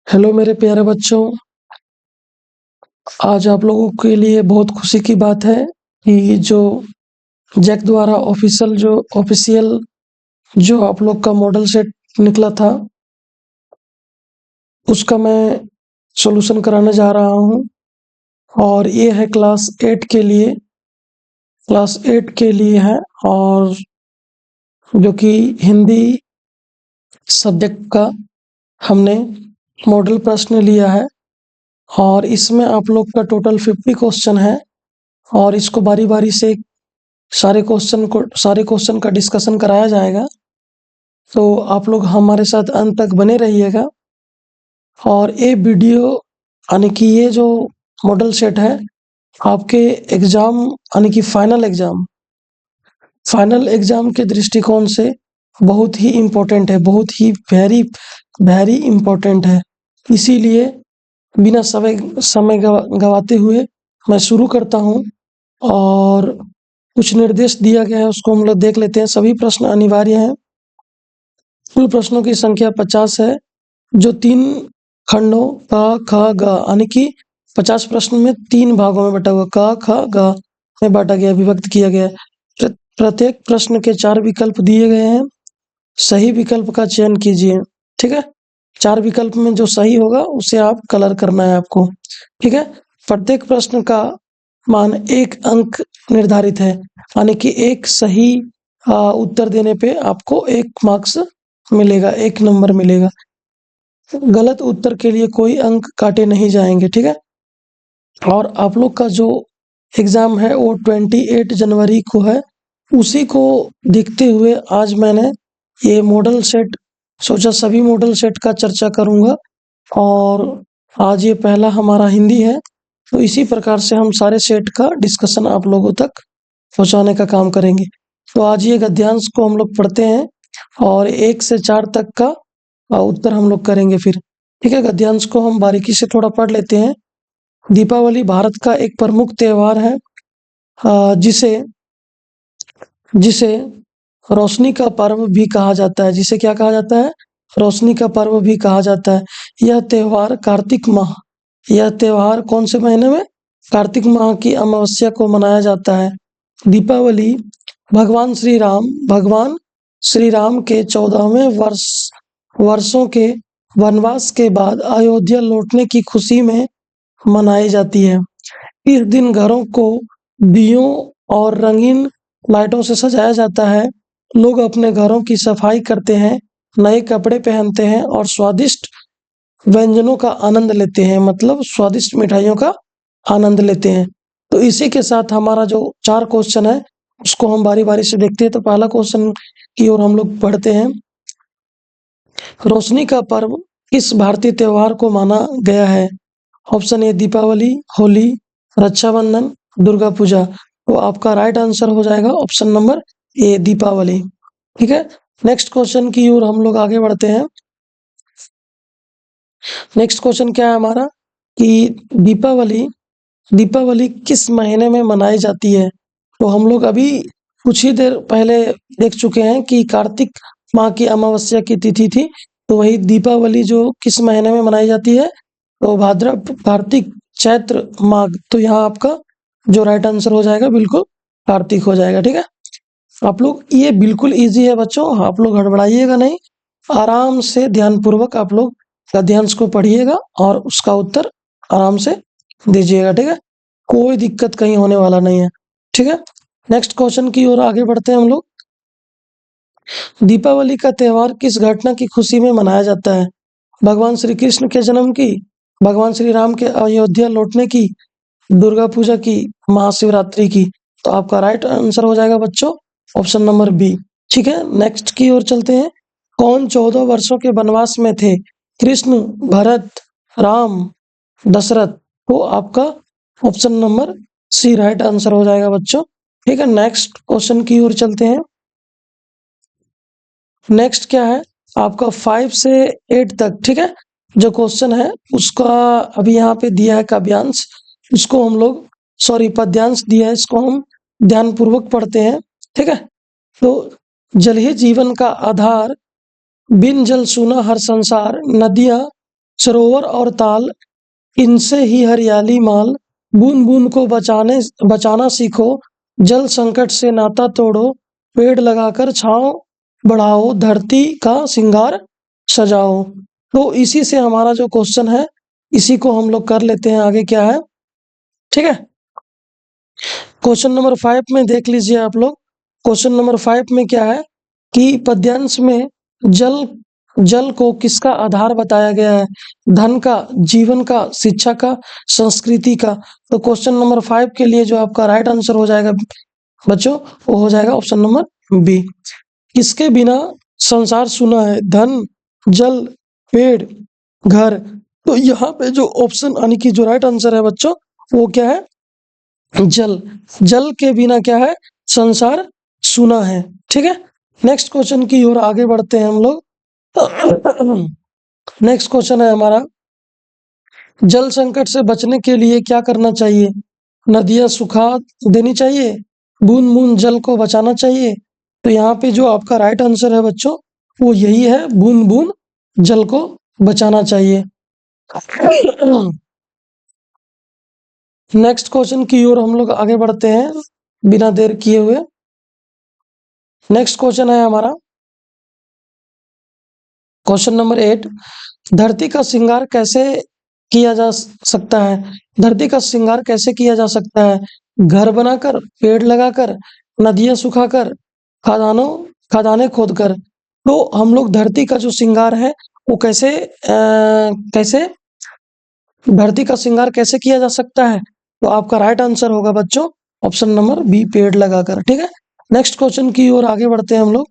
Hello मेरे प्यारे बच्चों। आज आप लोगों के लिए बहुत खुशी की बात है कि जो जैक द्वारा ऑफिशियल जो आप लोग का मॉडल सेट निकला था उसका मैं सॉल्यूशन कराने जा रहा हूं। और ये है क्लास 8 के लिए है। और जो कि हिंदी सब्जेक्ट का हमने मॉडल प्रश्न लिया है। और इसमें आप लोग का टोटल 50 क्वेश्चन है। और इसको बारी बारी से सारे क्वेश्चन का डिस्कशन कराया जाएगा। तो आप लोग हमारे साथ अंत तक बने रहिएगा। और ये वीडियो यानी कि ये जो मॉडल सेट है आपके एग्जाम यानी कि फाइनल एग्जाम के दृष्टिकोण से बहुत ही इम्पोर्टेंट है, बहुत ही वेरी वेरी इम्पोर्टेंट है। इसीलिए बिना समय गवाते हुए मैं शुरू करता हूँ। और कुछ निर्देश दिया गया है उसको हम लोग देख लेते हैं। सभी प्रश्न अनिवार्य हैं। कुल प्रश्नों की संख्या 50 है, जो 3 खंडों क ख ग यानी कि 50 प्रश्न में 3 भागों में बटा हुआ क ख ग में बांटा गया, विभक्त किया गया है। प्रत्येक प्रश्न के 4 विकल्प दिए गए हैं। सही विकल्प का चयन कीजिए। ठीक है, 4 विकल्प में जो सही होगा उसे आप कलर करना है आपको। ठीक है, प्रत्येक प्रश्न का मान 1 अंक निर्धारित है, यानी कि एक सही उत्तर देने पे आपको 1 मार्क्स मिलेगा, 1 नंबर मिलेगा। गलत उत्तर के लिए कोई अंक काटे नहीं जाएंगे। ठीक है, और आप लोग का जो एग्जाम है वो 28 जनवरी को है। उसी को देखते हुए आज मैंने ये मॉडल सेट सोचा, सभी मॉडल सेट का चर्चा करूंगा। और आज ये पहला हमारा हिंदी है, तो इसी प्रकार से हम सारे सेट का डिस्कशन आप लोगों तक पहुंचाने का काम करेंगे। तो आज ये गद्यांश को हम लोग पढ़ते हैं और 1 से 4 तक का उत्तर हम लोग करेंगे फिर। ठीक है, गद्यांश को हम बारीकी से थोड़ा पढ़ लेते हैं। दीपावली भारत का एक प्रमुख त्योहार है, जिसे जिसे रोशनी का पर्व भी कहा जाता है। जिसे क्या कहा जाता है? रोशनी का पर्व भी कहा जाता है। यह त्योहार कौन से महीने में? कार्तिक माह की अमावस्या को मनाया जाता है। दीपावली भगवान श्री राम के 14वें वर्षों के वनवास के बाद अयोध्या लौटने की खुशी में मनाई जाती है। इस दिन घरों को दियों और रंगीन लाइटों से सजाया जाता है। लोग अपने घरों की सफाई करते हैं, नए कपड़े पहनते हैं और स्वादिष्ट व्यंजनों का आनंद लेते हैं, मतलब स्वादिष्ट मिठाइयों का आनंद लेते हैं। तो इसी के साथ हमारा जो 4 क्वेश्चन है उसको हम बारी बारी से देखते हैं। तो पहला क्वेश्चन की ओर हम लोग पढ़ते हैं। रोशनी का पर्व किस भारतीय त्योहार को माना गया है? Option A Deepawali, Holi, Rakshabandhan, Durga Puja. तो आपका राइट आंसर हो जाएगा ऑप्शन नंबर ए, दीपावली। ठीक है, नेक्स्ट क्वेश्चन की ओर हम लोग आगे बढ़ते हैं। नेक्स्ट क्वेश्चन क्या है हमारा कि दीपावली किस महीने में मनाई जाती है? तो हम लोग अभी कुछ ही देर पहले देख चुके हैं कि कार्तिक माह की अमावस्या की तिथि थी। तो वही दीपावली जो किस महीने में मनाई जाती है? तो भाद्रपद, कार्तिक, चैत्र, माघ। तो यहाँ आपका जो राइट आंसर हो जाएगा बिल्कुल कार्तिक हो जाएगा। ठीक है, आप लोग ये बिल्कुल इजी है बच्चों, आप लोग हड़बड़ाइएगा नहीं, आराम से ध्यानपूर्वक आप लोग गद्यांश को पढ़िएगा और उसका उत्तर आराम से दीजिएगा। ठीक है, कोई दिक्कत कहीं होने वाला नहीं है। ठीक है, नेक्स्ट क्वेश्चन की ओर आगे बढ़ते हैं हम लोग। दीपावली का त्योहार किस घटना की खुशी में मनाया जाता है? भगवान श्री कृष्ण के जन्म की, भगवान श्री राम के अयोध्या लौटने की, दुर्गा पूजा की, महाशिवरात्रि की। तो आपका राइट आंसर हो जाएगा बच्चों ऑप्शन नंबर बी। ठीक है, नेक्स्ट की ओर चलते हैं। कौन 14 वर्षों के वनवास में थे? कृष्ण, भरत, राम, दशरथ। तो आपका option number C right answer हो जाएगा बच्चों। ठीक है, नेक्स्ट क्वेश्चन की ओर चलते हैं। नेक्स्ट क्या है आपका 5 से 8 तक। ठीक है, जो क्वेश्चन है उसका अभी यहाँ पे दिया है काव्यांश, उसको हम लोग पद्यांश दिया है, इसको हम ध्यानपूर्वक पढ़ते हैं। ठीक है, तो जल ही जीवन का आधार, बिन जल सूना हर संसार, नदियाँ सरोवर और ताल, इनसे ही हरियाली माल, बूंद बूंद को बचाना सीखो, जल संकट से नाता तोड़ो, पेड़ लगाकर छांव बढ़ाओ, धरती का श्रृंगार सजाओ। तो इसी से हमारा जो क्वेश्चन है, इसी को हम लोग कर लेते हैं। आगे क्या है, ठीक है। क्वेश्चन नंबर 5 में देख लीजिए आप लोग। क्वेश्चन नंबर 5 में क्या है कि पद्यांश में जल जल को किसका आधार बताया गया है? धन का, जीवन का, शिक्षा का, संस्कृति का। तो क्वेश्चन नंबर 5 के लिए जो आपका राइट आंसर हो जाएगा बच्चों, वो हो जाएगा ऑप्शन नंबर बी। किसके बिना संसार सुना है? धन, जल, पेड़, घर। तो यहाँ पे जो ऑप्शन यानी कि जो राइट आंसर है बच्चों, वो क्या है? जल। जल के बिना क्या है? संसार सुना है। ठीक है, नेक्स्ट क्वेश्चन की ओर आगे बढ़ते हैं हम लोग। नेक्स्ट क्वेश्चन है हमारा, जल संकट से बचने के लिए क्या करना चाहिए? नदियां सुखा देनी चाहिए, बूंद बूंद जल को बचाना चाहिए। तो यहाँ पे जो आपका राइट आंसर है बच्चों, वो यही है, बूंद बूंद जल को बचाना चाहिए। नेक्स्ट क्वेश्चन की ओर हम लोग आगे बढ़ते हैं बिना देर किए हुए। नेक्स्ट क्वेश्चन है हमारा क्वेश्चन नंबर 8, धरती का श्रृंगार कैसे किया जा सकता है? धरती का श्रृंगार कैसे किया जा सकता है? घर बनाकर, पेड़ लगाकर, नदियां सुखाकर, खदानें खोदकर। तो हम लोग धरती का जो श्रृंगार है वो कैसे धरती का श्रृंगार कैसे किया जा सकता है? तो आपका राइट आंसर होगा बच्चों ऑप्शन नंबर बी, पेड़ लगाकर। ठीक है, नेक्स्ट क्वेश्चन की ओर आगे बढ़ते हैं हम लोग।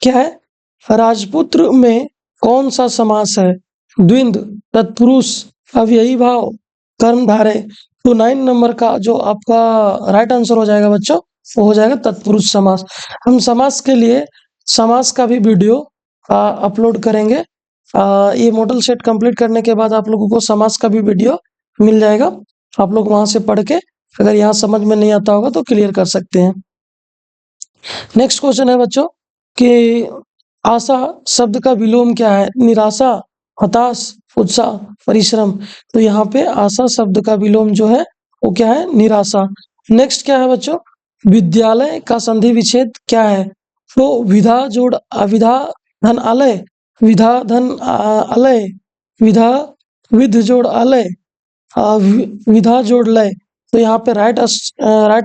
क्या है? राजपुत्र में कौन सा समास है? द्विंद, तत्पुरुष, अव्ययी भाव, कर्मधारय। तो 9 नंबर का जो आपका राइट आंसर हो जाएगा बच्चों, वो हो जाएगा तत्पुरुष समास। हम समास के लिए समास का भी वीडियो अपलोड करेंगे। ये मॉडल सेट कंप्लीट करने के बाद आप लोगों को समास का भी वीडियो मिल जाएगा। आप लोग वहां से पढ़ के अगर यहाँ समझ में नहीं आता होगा तो क्लियर कर सकते हैं। नेक्स्ट क्वेश्चन है बच्चों कि आशा शब्द का विलोम क्या है? निराशा, हताश, उत्साह, परिश्रम। तो यहाँ पे आशा शब्द का विलोम जो है वो क्या है? निराशा। नेक्स्ट क्या है बच्चों? विद्यालय का संधि विच्छेद क्या है? तो विधा जोड़ अविधा धन आलय, विधा धन अलय, विधा विध जोड़ अलय, विधा जोड़ लय। तो यहाँ पे राइट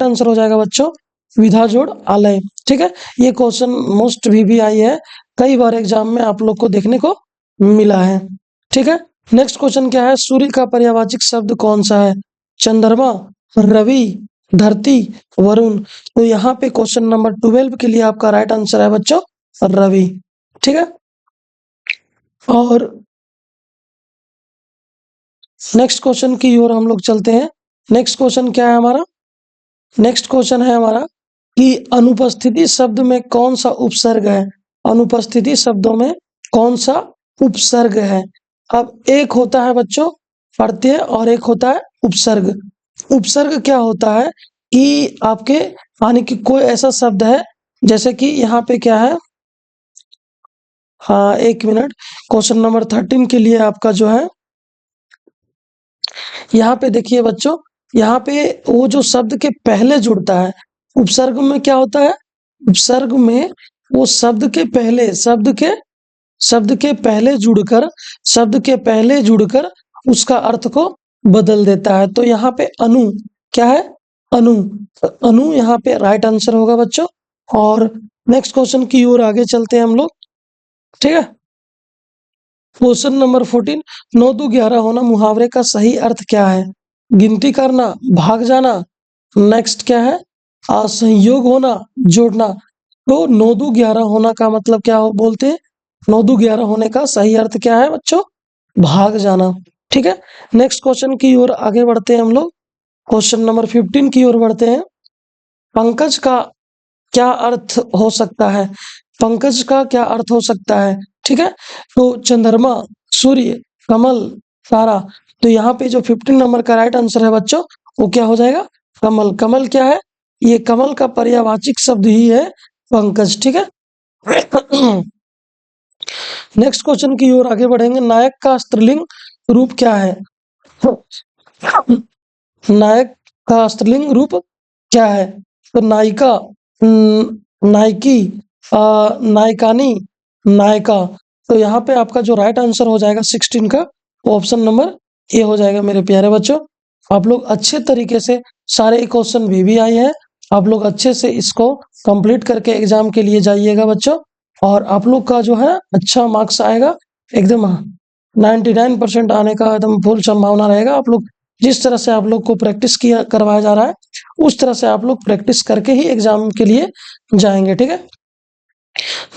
आंसर हो जाएगा बच्चों विधा जोड़ आलय। ठीक है, ये क्वेश्चन मोस्ट भी आई है, कई बार एग्जाम में आप लोग को देखने को मिला है। ठीक है, नेक्स्ट क्वेश्चन क्या है? सूर्य का पर्यायवाची शब्द कौन सा है? चंद्रमा, रवि, धरती, वरुण। तो यहाँ पे क्वेश्चन नंबर 12 के लिए आपका राइट आंसर है बच्चों रवि। ठीक है, और नेक्स्ट क्वेश्चन की ओर हम लोग चलते हैं। नेक्स्ट क्वेश्चन क्या है हमारा? नेक्स्ट क्वेश्चन है हमारा कि अनुपस्थिति शब्द में कौन सा उपसर्ग है? अनुपस्थिति शब्दों में कौन सा उपसर्ग है? अब एक होता है बच्चों प्रत्यय और एक होता है उपसर्ग। उपसर्ग क्या होता है कि आपके यानी कि कोई ऐसा शब्द है, जैसे कि यहाँ पे क्या है, हाँ एक मिनट, क्वेश्चन नंबर 13 के लिए आपका जो है, यहाँ पे देखिए बच्चों, यहाँ पे वो जो शब्द के पहले जुड़ता है, उपसर्ग में क्या होता है? उपसर्ग में वो शब्द के पहले जुड़कर उसका अर्थ को बदल देता है। तो यहाँ पे अनु क्या है? अनु। अनु यहाँ पे राइट आंसर होगा बच्चों। और नेक्स्ट क्वेश्चन की ओर आगे चलते हैं हम लोग। ठीक है, क्वेश्चन नंबर 14, 9 2 11 होना मुहावरे का सही अर्थ क्या है? गिनती करना, भाग जाना। नेक्स्ट क्या है? संयोग होना, जोड़ना। तो 9 2 11 होना का मतलब क्या बोलते हैं? 9 2 11 होने का सही अर्थ क्या है बच्चों? भाग जाना। ठीक है, नेक्स्ट क्वेश्चन की ओर आगे बढ़ते हैं हम लोग। क्वेश्चन नंबर 15 की ओर बढ़ते हैं। पंकज का क्या अर्थ हो सकता है? पंकज का क्या अर्थ हो सकता है? ठीक है, तो चंद्रमा, सूर्य, कमल, तारा। तो यहाँ पे जो 15 नंबर का राइट आंसर है बच्चों, वो क्या हो जाएगा? कमल। कमल क्या है? ये कमल का पर्यायवाची शब्द ही है पंकज। ठीक है, नेक्स्ट क्वेश्चन की ओर आगे बढ़ेंगे। नायक का स्त्रीलिंग रूप क्या है? नायक का स्त्रीलिंग रूप क्या है? तो नायिका, नायकी, नायकानी, नायका। तो यहाँ पे आपका जो राइट आंसर हो जाएगा 16 का, वो ऑप्शन नंबर ए हो जाएगा मेरे प्यारे बच्चों। आप लोग अच्छे तरीके से सारे क्वेश्चन भी आए हैं, आप लोग अच्छे से इसको कंप्लीट करके एग्जाम के लिए जाइएगा बच्चों, और आप लोग का जो है अच्छा मार्क्स आएगा, एकदम 99% आने का एकदम फुल संभावना रहेगा। आप लोग जिस तरह से आप लोग को प्रैक्टिस किया करवाया जा रहा है, उस तरह से आप लोग प्रैक्टिस करके ही एग्जाम के लिए जाएंगे, ठीक है।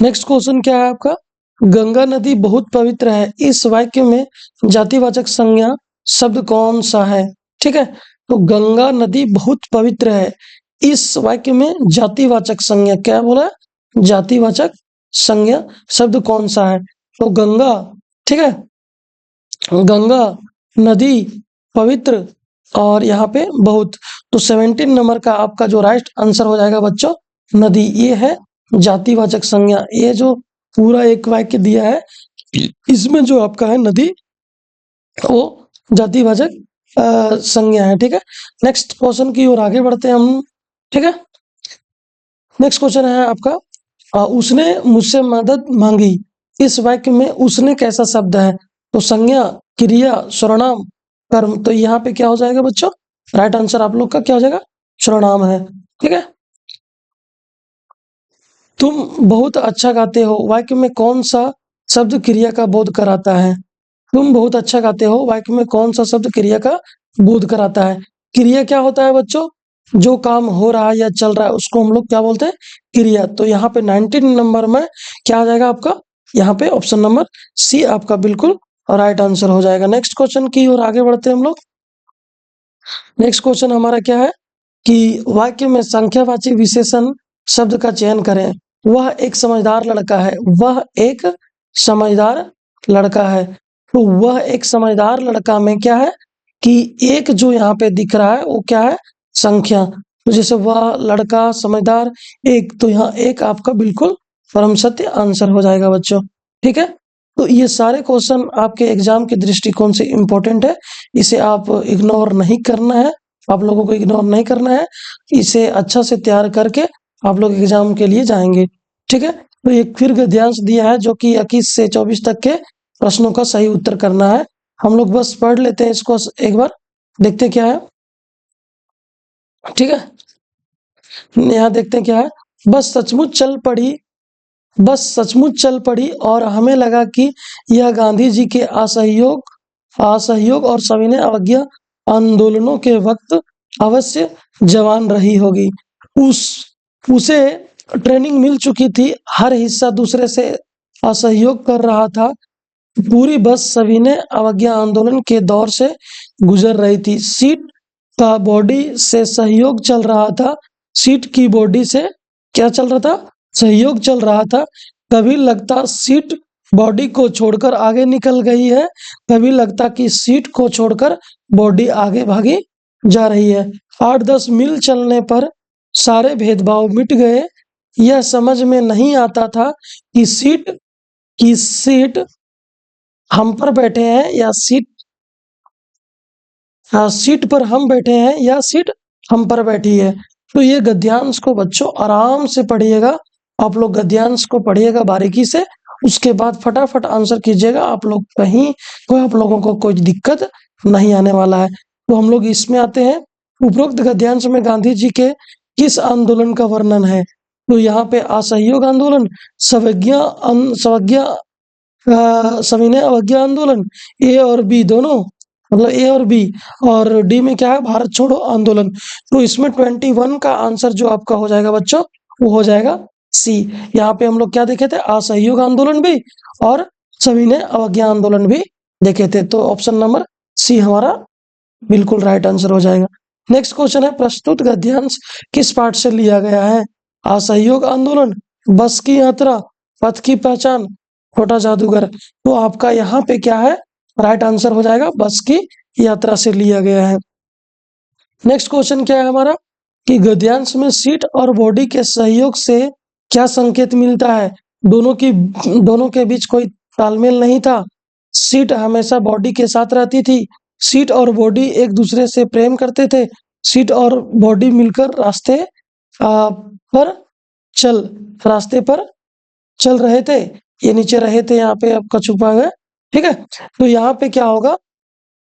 नेक्स्ट क्वेश्चन क्या है आपका? गंगा नदी बहुत पवित्र है, इस वाक्य में जातिवाचक संज्ञा शब्द कौन सा है? ठीक है, तो गंगा नदी बहुत पवित्र है, इस वाक्य में जातिवाचक संज्ञा क्या बोला? जातिवाचक संज्ञा शब्द कौन सा है? तो गंगा, ठीक है, गंगा नदी पवित्र, और यहाँ पे बहुत। तो 17 नंबर का आपका जो राइट आंसर हो जाएगा बच्चों, नदी। ये है जातिवाचक संज्ञा। ये जो पूरा एक वाक्य दिया है, इसमें जो आपका है नदी, वो जातिवाचक संज्ञा है, ठीक है। नेक्स्ट क्वेश्चन की ओर आगे बढ़ते हैं हम, ठीक है। नेक्स्ट क्वेश्चन है आपका, उसने मुझसे मदद मांगी, इस वाक्य में उसने कैसा शब्द है? तो संज्ञा, क्रिया, सर्वनाम, कर्म। तो यहाँ पे क्या हो जाएगा बच्चों? राइट आंसर आप लोग का क्या हो जाएगा? सर्वनाम है, ठीक है। तुम बहुत अच्छा गाते हो, वाक्य में कौन सा शब्द क्रिया का बोध कराता है? तुम बहुत अच्छा गाते हो, वाक्य में कौन सा शब्द क्रिया का बोध कराता है? क्रिया क्या होता है बच्चों? जो काम हो रहा है या चल रहा है उसको हम लोग क्या बोलते हैं? क्रिया। तो यहाँ पे 19 नंबर में क्या आ जाएगा आपका? यहाँ पे ऑप्शन नंबर सी आपका बिल्कुल राइट आंसर हो जाएगा। नेक्स्ट क्वेश्चन की ओर आगे बढ़ते हैं हम लोग। नेक्स्ट क्वेश्चन हमारा क्या है कि वाक्य में संख्यावाची विशेषण शब्द का चयन करें। वह एक समझदार लड़का है, वह एक समझदार लड़का है। तो वह एक समझदार लड़का में क्या है कि एक जो यहाँ पे दिख रहा है वो क्या है? संख्या। तो जैसे वह लड़का समझदार एक, तो यहाँ एक आपका बिल्कुल परम सत्य आंसर हो जाएगा बच्चों, ठीक है। तो ये सारे क्वेश्चन आपके एग्जाम के दृष्टिकोण से इम्पोर्टेंट है, इसे आप इग्नोर नहीं करना है, आप लोगों को इग्नोर नहीं करना है, इसे अच्छा से तैयार करके आप लोग एग्जाम के लिए जाएंगे, ठीक है। तो एक फिर गद्यांश दिया है जो कि 21 से 24 तक के प्रश्नों का सही उत्तर करना है। हम लोग बस पढ़ लेते हैं इसको एक बार, देखते क्या है, ठीक है। यहाँ देखते हैं क्या है। बस सचमुच चल पड़ी, बस सचमुच चल पड़ी और हमें लगा कि यह गांधी जी के असहयोग और सविनय अवज्ञा आंदोलनों के वक्त अवश्य जवान रही होगी। उस उसे ट्रेनिंग मिल चुकी थी, हर हिस्सा दूसरे से असहयोग कर रहा था। पूरी बस सविनय अवज्ञा आंदोलन के दौर से गुजर रही थी। सीट का बॉडी से सहयोग चल रहा था, सीट की बॉडी से क्या चल रहा था? सहयोग चल रहा था। कभी लगता सीट बॉडी को छोड़कर आगे निकल गई है, कभी लगता कि सीट को छोड़कर बॉडी आगे भागी जा रही है। 8-10 मील चलने पर सारे भेदभाव मिट गए। यह समझ में नहीं आता था कि सीट हम पर बैठे हैं या सीट पर हम बैठे हैं या सीट हम पर बैठी है। तो ये गद्यांश को बच्चों आराम से पढ़िएगा, आप लोग गद्यांश को पढ़िएगा बारीकी से, उसके बाद फटाफट आंसर कीजिएगा। आप लोग कहीं आप लोगों को कोई दिक्कत नहीं आने वाला है। तो हम लोग इसमें आते हैं, उपरोक्त गद्यांश में गांधी जी के किस आंदोलन का वर्णन है? तो यहाँ पे असहयोग आंदोलन, सविनय अवज्ञा आंदोलन, ए और बी दोनों, मतलब ए और बी, और डी में क्या है? भारत छोड़ो आंदोलन। तो इसमें 21 का आंसर जो आपका हो जाएगा बच्चों, वो हो जाएगा सी। यहाँ पे हम लोग क्या देखे थे? असहयोग आंदोलन भी और सविनय अवज्ञा आंदोलन भी देखे थे। तो ऑप्शन नंबर सी हमारा बिल्कुल राइट आंसर हो जाएगा। नेक्स्ट क्वेश्चन है, प्रस्तुत गद्यांश किस पाठ से लिया गया है? असहयोग आंदोलन, बस की यात्रा, पथ की पहचान, छोटा जादूगर। तो आपका यहाँ पे क्या है? राइट आंसर हो जाएगा बस की यात्रा से लिया गया है। नेक्स्ट क्वेश्चन क्या है हमारा कि गद्यांश में सीट और बॉडी के सहयोग से क्या संकेत मिलता है? दोनों के बीच कोई तालमेल नहीं था। सीट हमेशा बॉडी के साथ रहती थी। सीट और बॉडी एक दूसरे से प्रेम करते थे। सीट और बॉडी मिलकर पर चल रास्ते पर चल रहे थे। ये नीचे रहे थे, यहाँ पे आपका छुपा हुआ है। ठीक है, तो यहाँ पे क्या होगा,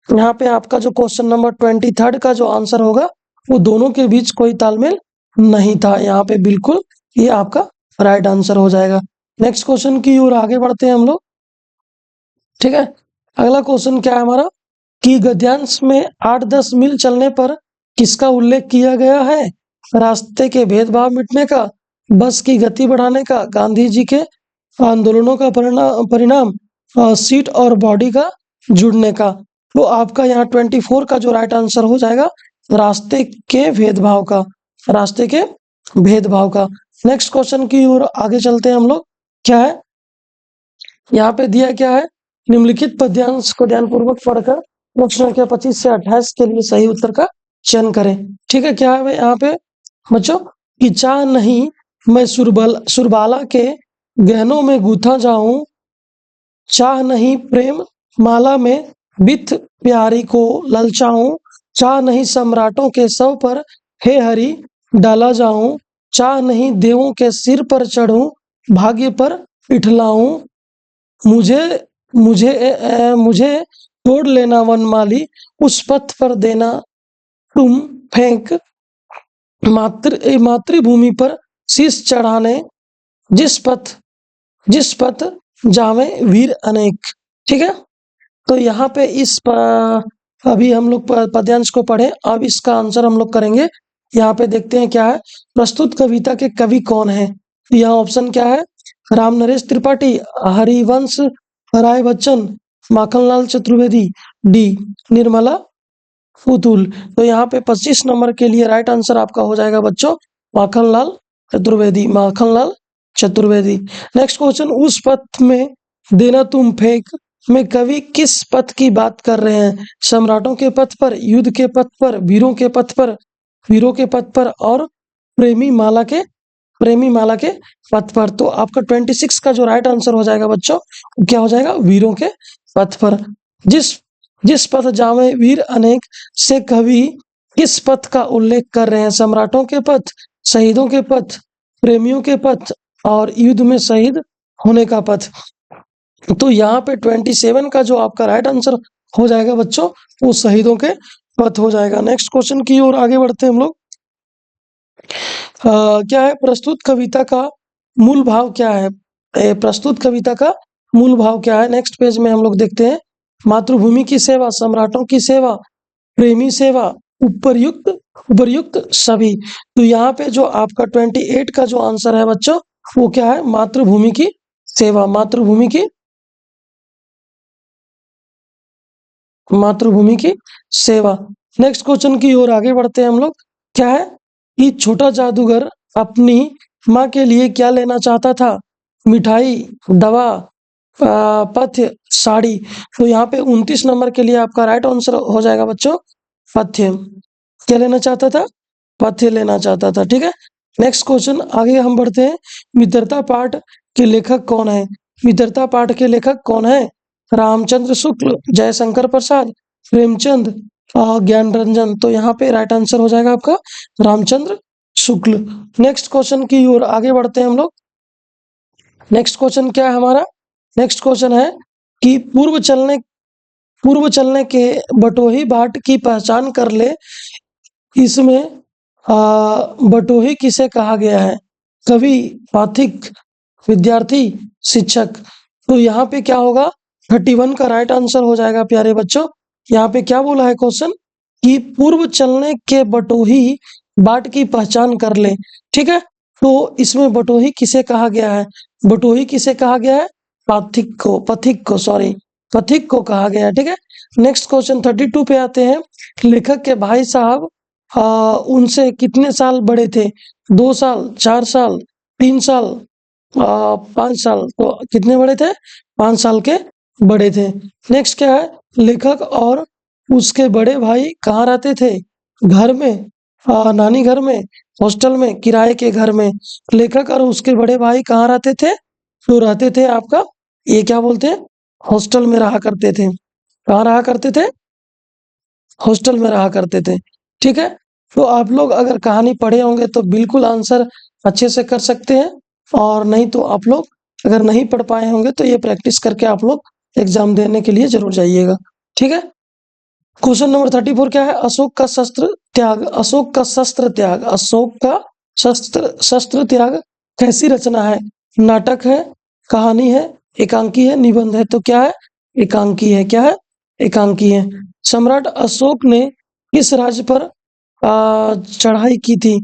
यहाँ पे आपका जो क्वेश्चन नंबर 23 का जो आंसर होगा वो दोनों के बीच कोई तालमेल नहीं था। यहाँ पे बिल्कुल ये आपका राइट आंसर हो जाएगा। नेक्स्ट क्वेश्चन की ओर आगे बढ़ते हैं हम लोग। ठीक है, अगला क्वेश्चन क्या है हमारा कि गद्यांश में 8-10 मील चलने पर किसका उल्लेख किया गया है? रास्ते के भेदभाव मिटने का, बस की गति बढ़ाने का, गांधी जी के आंदोलनों का परिणाम, सीट और बॉडी का जुड़ने का। तो आपका यहाँ 24 का जो राइट आंसर हो जाएगा रास्ते के भेदभाव का, रास्ते के भेदभाव का। नेक्स्ट क्वेश्चन की ओर आगे चलते हैं हम लोग। क्या है यहाँ पे दिया, क्या है निम्नलिखित पद्यांश को ध्यानपूर्वक पढ़कर प्रश्न संख्या 25 से 28 के लिए सही उत्तर का चयन करें। ठीक है, क्या है यहाँ पे बच्चों कि चाह नहीं मैं सुरबाला के गहनों में गूथा जाऊं, चाह नहीं प्रेम माला में बिथ प्यारी को ललचाऊं, चाह नहीं सम्राटों के शव पर हे हरि डाला जाऊं, चाह नहीं देवों के सिर पर चढ़ूं, भाग्य पर इठलाऊं, मुझे मुझे तोड़ लेना वनमाली, उस पथ पर देना तुम फेंक, मातृभूमि पर शीश चढ़ाने, जिस पथ जावे वीर अनेक। ठीक है, तो यहाँ पे अभी हम लोग पद्यांश को पढ़े, अब इसका आंसर हम लोग करेंगे। यहाँ पे देखते हैं क्या है, प्रस्तुत कविता के कवि कौन है। यहाँ ऑप्शन क्या है, राम नरेश त्रिपाठी, हरिवंश राय बच्चन, माखनलाल चतुर्वेदी, डी निर्मला पुतुल। तो यहाँ पे 25 नंबर के लिए राइट आंसर आपका हो जाएगा बच्चों माखनलाल चतुर्वेदी, माखनलाल चतुर्वेदी। नेक्स्ट क्वेश्चन, उस पथ में देना तुम फेंक में कवि किस पथ की बात कर रहे हैं? सम्राटों के पथ पर, युद्ध के पथ पर, वीरों के पथ पर और प्रेमी माला के पथ पर। तो आपका 26 का जो राइट आंसर हो जाएगा बच्चों क्या हो जाएगा, वीरों के पथ पर। जिस पथ जावे वीर अनेक से कवि किस पथ का उल्लेख कर रहे हैं? सम्राटों के पथ, शहीदों के पथ, प्रेमियों के पथ और युद्ध में शहीद होने का पथ। तो यहाँ पे 27 का जो आपका राइट आंसर हो जाएगा बच्चों वो शहीदों के पथ हो जाएगा। नेक्स्ट क्वेश्चन की ओर आगे बढ़ते हैं हम लोग। क्या है, प्रस्तुत कविता का मूल भाव क्या है? प्रस्तुत कविता का मूल भाव क्या है? नेक्स्ट पेज में हम लोग देखते हैं, मातृभूमि की सेवा, सम्राटों की सेवा, प्रेमी सेवा, उपर्युक्त सभी। तो यहाँ पे जो आपका 28 का जो आंसर है बच्चों वो क्या है, मातृभूमि की सेवा, मातृभूमि की सेवा। नेक्स्ट क्वेश्चन की ओर आगे बढ़ते हैं हम लोग। क्या है कि छोटा जादूगर अपनी माँ के लिए क्या लेना चाहता था? मिठाई, दवा, पथ्य, साड़ी। तो यहाँ पे 29 नंबर के लिए आपका राइट आंसर हो जाएगा बच्चों पथ्य। क्या लेना चाहता था? पथ्य लेना चाहता था। ठीक है, नेक्स्ट क्वेश्चन आगे हम बढ़ते हैं। मित्रता पाठ के लेखक कौन है? मित्रता पाठ के लेखक कौन है? रामचंद्र शुक्ल, जयशंकर प्रसाद, प्रेमचंद और ज्ञान रंजन। तो यहाँ पे राइट आंसर हो जाएगा आपका रामचंद्र शुक्ल। नेक्स्ट क्वेश्चन की ओर आगे बढ़ते हैं हम लोग। नेक्स्ट क्वेश्चन क्या है हमारा? नेक्स्ट क्वेश्चन है कि पूर्व चलने के बटोही बाट की पहचान कर ले। इसमें बटोही किसे कहा गया है? कवि, पाठक, विद्यार्थी, शिक्षक। तो यहाँ पे क्या होगा, 31 का राइट आंसर हो जाएगा प्यारे बच्चों। यहाँ पे क्या बोला है क्वेश्चन कि पूर्व चलने के बटोही बाट की पहचान कर ले। ठीक है, तो इसमें बटोही किसे कहा गया है? बटोही किसे कहा गया है? पथिक को कहा गया है। ठीक है, नेक्स्ट क्वेश्चन 32 पे आते हैं। लेखक के भाई साहब उनसे कितने साल बड़े थे? 2 साल, 4 साल, 3 साल, 5 साल। तो कितने बड़े थे? 5 साल के बड़े थे। नेक्स्ट क्या है, लेखक और उसके बड़े भाई कहाँ रहते थे? घर में, नानी घर में, हॉस्टल में, किराए के घर में। लेखक और उसके बड़े भाई कहाँ रहते थे? तो रहते थे आपका, ये क्या बोलते हैं, हॉस्टल में रहा करते थे। कहाँ रहा करते थे? हॉस्टल में रहा करते थे। ठीक है, तो आप लोग अगर कहानी पढ़े होंगे तो बिल्कुल आंसर अच्छे से कर सकते हैं, और नहीं तो आप लोग अगर नहीं पढ़ पाए होंगे तो ये प्रैक्टिस करके आप लोग एग्जाम देने के लिए जरूर जाइएगा। ठीक है, क्वेश्चन नंबर 34 क्या है? अशोक का शस्त्र त्याग, अशोक का शस्त्र त्याग, अशोक का शस्त्र त्याग कैसी रचना है? नाटक है, कहानी है, एकांकी है, निबंध है? तो क्या है? एकांकी है। क्या है? एकांकी है। सम्राट अशोक ने किस राज्य पर चढ़ाई की थी?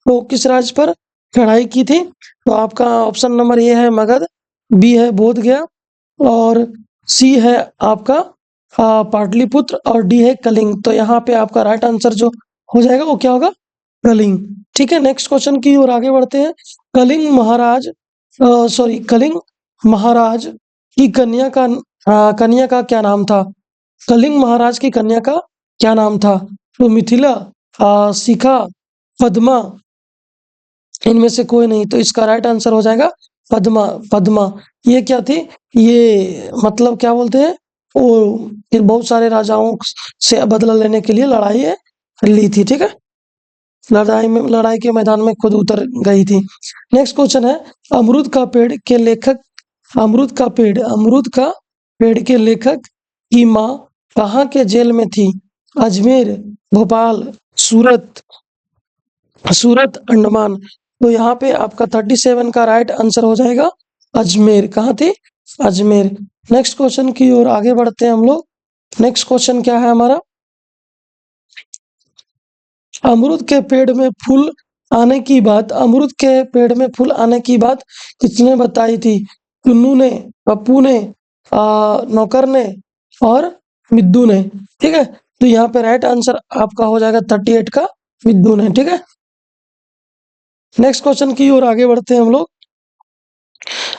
तो किस राज्य पर चढ़ाई की थी? तो आपका ऑप्शन नंबर ए है मगध, बी है बोध गया, और सी है आपका पाटलिपुत्र, और डी है कलिंग। तो यहाँ पे आपका राइट आंसर जो हो जाएगा वो क्या होगा? कलिंग। ठीक है, नेक्स्ट क्वेश्चन की ओर आगे बढ़ते हैं। कलिंग महाराज की कन्या का क्या नाम था? कलिंग महाराज की कन्या का क्या नाम था? तो मिथिला, शिखा, पद्मा, इनमें से कोई नहीं। तो इसका राइट आंसर हो जाएगा पद्मा। पद्मा ये क्या थी? ये मतलब क्या बोलते हैं, वो फिर बहुत सारे राजाओं से बदला लेने के लिए लड़ाई ली थी। ठीक है, लड़ाई के मैदान में खुद उतर गई थी। नेक्स्ट क्वेश्चन है, अमरूद का पेड़ के लेखक, अमरूद का पेड़ के लेखक की माँ कहाँ के जेल में थी? अजमेर, भोपाल, सूरत, अंडमान। तो यहाँ पे आपका 37 का राइट आंसर हो जाएगा अजमेर। कहाँ थी? अजमेर। नेक्स्ट क्वेश्चन की ओर आगे बढ़ते हैं हम लोग। नेक्स्ट क्वेश्चन क्या है हमारा? अमरूद के पेड़ में फूल आने की बात, अमरूद के पेड़ में फूल आने की बात किसने बताई थी? टुन्नू ने, पप्पू ने, नौकर ने, और मिद्दू ने। ठीक है, तो यहाँ पे राइट आंसर आपका हो जाएगा 38 का मिद्दू ने। ठीक है, नेक्स्ट क्वेश्चन की ओर आगे बढ़ते हैं हम लोग।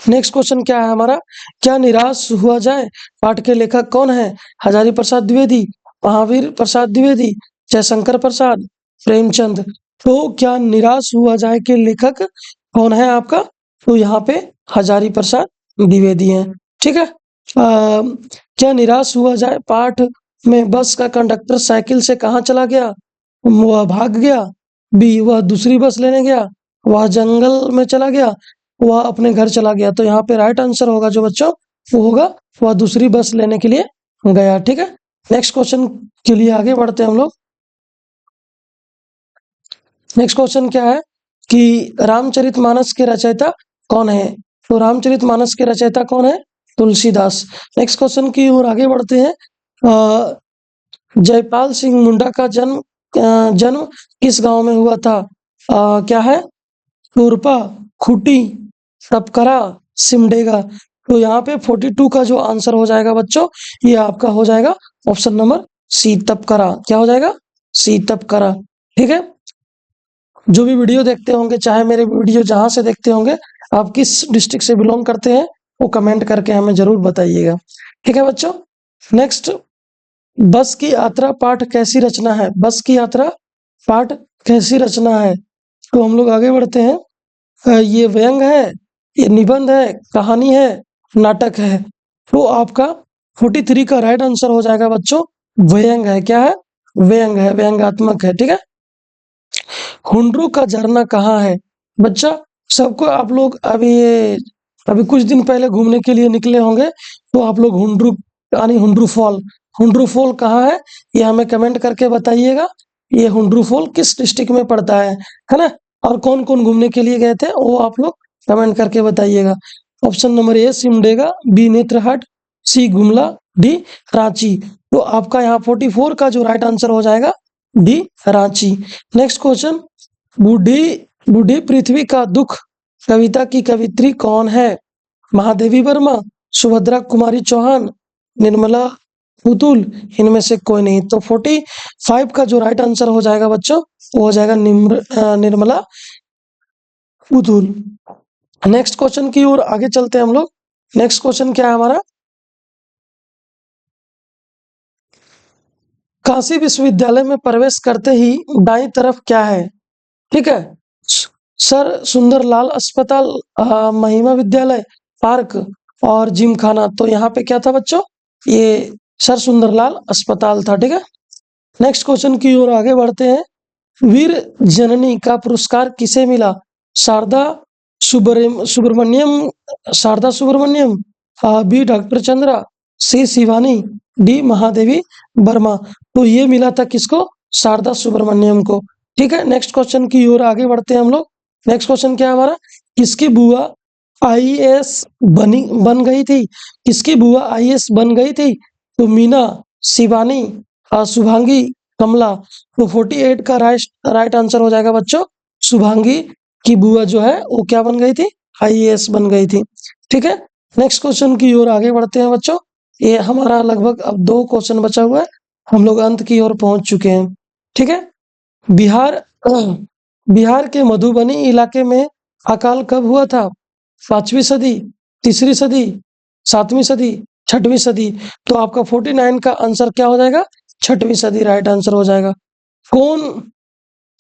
नेक्स्ट क्वेश्चन क्या है हमारा? क्या निराश हुआ जाए पाठ के लेखक कौन है? हजारी प्रसाद द्विवेदी, महावीर प्रसाद द्विवेदी, जयशंकर प्रसाद, प्रेमचंद। तो क्या निराश हुआ जाए के लेखक कौन है आपका? तो यहाँ पे हजारी प्रसाद द्विवेदी हैं। ठीक है, क्या निराश हुआ जाए पाठ में बस का कंडक्टर साइकिल से कहाँ चला गया? वह भाग गया, बी वह दूसरी बस लेने गया, वह जंगल में चला गया, वह अपने घर चला गया। तो यहाँ पे राइट आंसर होगा जो बच्चों, वो होगा वह दूसरी बस लेने के लिए गया। ठीक है, नेक्स्ट क्वेश्चन के लिए आगे बढ़ते हैं हम लोग। नेक्स्ट क्वेश्चन क्या है कि रामचरितमानस के रचयिता कौन है? तो रामचरितमानस के रचयिता कौन है? तुलसीदास। नेक्स्ट क्वेश्चन की ओर आगे बढ़ते हैं। जयपाल सिंह मुंडा का जन्म किस गांव में हुआ था? क्या है? टूरपा, खूंटी, टपकरा, सिमडेगा। तो यहाँ पे 42 का जो आंसर हो जाएगा बच्चों, ये आपका हो जाएगा ऑप्शन नंबर सी, तपकरा। क्या हो जाएगा? सी, तपकरा। ठीक है, जो भी वीडियो देखते होंगे, चाहे मेरे वीडियो जहां से देखते होंगे, आप किस डिस्ट्रिक्ट से बिलोंग करते हैं वो कमेंट करके हमें जरूर बताइएगा। ठीक है बच्चों, नेक्स्ट, बस की यात्रा पाठ कैसी रचना है? बस की यात्रा पाठ कैसी रचना है? तो हम लोग आगे बढ़ते हैं। ये व्यंग है, ये निबंध है, कहानी है, नाटक है? तो आपका 43 का राइट आंसर हो जाएगा बच्चों व्यंग है। क्या है? व्यंग है, व्यंगात्मक है। ठीक है, हुंड्रू का झरना कहाँ है? बच्चा, सबको आप लोग अभी कुछ दिन पहले घूमने के लिए निकले होंगे, तो आप लोग हुंड्रू यानी हुंड्रू फॉल कहाँ है ये हमें कमेंट करके बताइएगा। ये हुंड्रू फॉल किस डिस्ट्रिक्ट में पड़ता है ना? और कौन कौन घूमने के लिए गए थे वो आप लोग कमेंट करके बताइएगा। Option number A Simdega, B Netarhat, C Gumla, D Ranchi. तो आपका यहाँ 44 का जो राइट आंसर हो जाएगा डी रांची। नेक्स्ट क्वेश्चन, बूढ़ी बूढ़ी पृथ्वी का दुख कविता की कवित्री कौन है? महादेवी वर्मा, सुभद्रा कुमारी चौहान, निर्मला पुतुल, इनमें से कोई नहीं। तो 45 का जो राइट आंसर हो जाएगा बच्चों, वो हो जाएगा निर्मला पुतुल। नेक्स्ट क्वेश्चन की ओर आगे चलते हैं हम लोग। नेक्स्ट क्वेश्चन क्या है हमारा? काशी विश्वविद्यालय में प्रवेश करते ही दाईं तरफ क्या है? ठीक है, सर सुंदरलाल अस्पताल, महिमा विद्यालय, पार्क और जिम खाना। तो यहाँ पे क्या था बच्चों, ये सर सुंदरलाल अस्पताल था। ठीक है, नेक्स्ट क्वेश्चन की ओर आगे बढ़ते हैं। वीर जननी का पुरस्कार किसे मिला? शारदा सुब्रमण्यम, शारदा सुब्रमण्यम, बी डॉक्टर चंद्रा, सी शिवानी, डी महादेवी वर्मा। तो ये मिला था किसको? शारदा सुब्रमण्यम को। ठीक है, नेक्स्ट क्वेश्चन की ओर आगे बढ़ते हैं हम लोग। नेक्स्ट क्वेश्चन क्या है हमारा, किसकी बुआ आईएएस बन गई थी? किसकी बुआ आईएएस बन गई थी? तो मीना, शिवानी, शुभांगी, कमला। तो 48 का राइट आंसर हो जाएगा बच्चों, शुभांगी की बुआ जो है वो क्या बन गई थी? आईएएस बन गई थी। ठीक है, नेक्स्ट क्वेश्चन की ओर आगे बढ़ते हैं बच्चों। ये हमारा लगभग अब 2 क्वेश्चन बचा हुआ है, हम लोग अंत की ओर पहुंच चुके हैं। ठीक है, बिहार बिहार के मधुबनी इलाके में अकाल कब हुआ था? 5वीं सदी, तीसरी सदी, 7वीं सदी, 6वीं सदी। तो आपका 49 का आंसर क्या हो जाएगा? 6वीं सदी राइट आंसर हो जाएगा। कौन,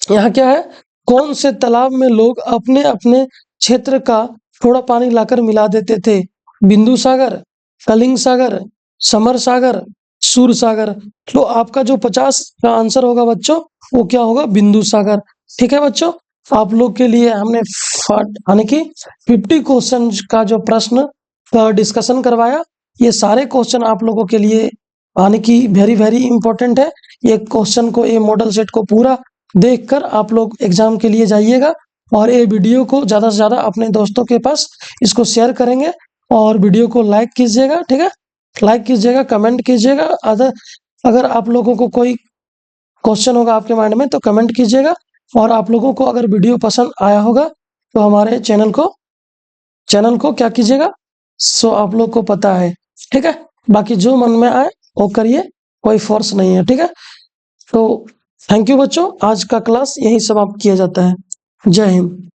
यहाँ क्या है, कौन से तालाब में लोग अपने अपने क्षेत्र का थोड़ा पानी लाकर मिला देते थे? बिंदु सागर, कलिंग सागर, समर सागर, सूर सागर। तो आपका जो 50 का आंसर होगा बच्चों वो क्या होगा? बिंदु सागर। ठीक है बच्चों, आप लोग के लिए हमने यानी कि 50 क्वेश्चन का जो प्रश्न का डिस्कशन करवाया, ये सारे क्वेश्चन आप लोगों के लिए यानी कि वेरी वेरी इंपॉर्टेंट है। ये क्वेश्चन को, ये मॉडल सेट को पूरा देखकर आप लोग एग्जाम के लिए जाइएगा और ये वीडियो को ज़्यादा से ज़्यादा अपने दोस्तों के पास इसको शेयर करेंगे और वीडियो को लाइक कीजिएगा। ठीक है, लाइक कीजिएगा, कमेंट कीजिएगा। अगर आप लोगों को कोई क्वेश्चन होगा आपके माइंड में तो कमेंट कीजिएगा। और आप लोगों को अगर वीडियो पसंद आया होगा तो हमारे चैनल को क्या कीजिएगा, सो आप लोग को पता है। ठीक है, बाकी जो मन में आए वो करिए, कोई फोर्स नहीं है। ठीक है, तो थैंक यू बच्चों, आज का क्लास यही समाप्त किया जाता है। जय हिंद।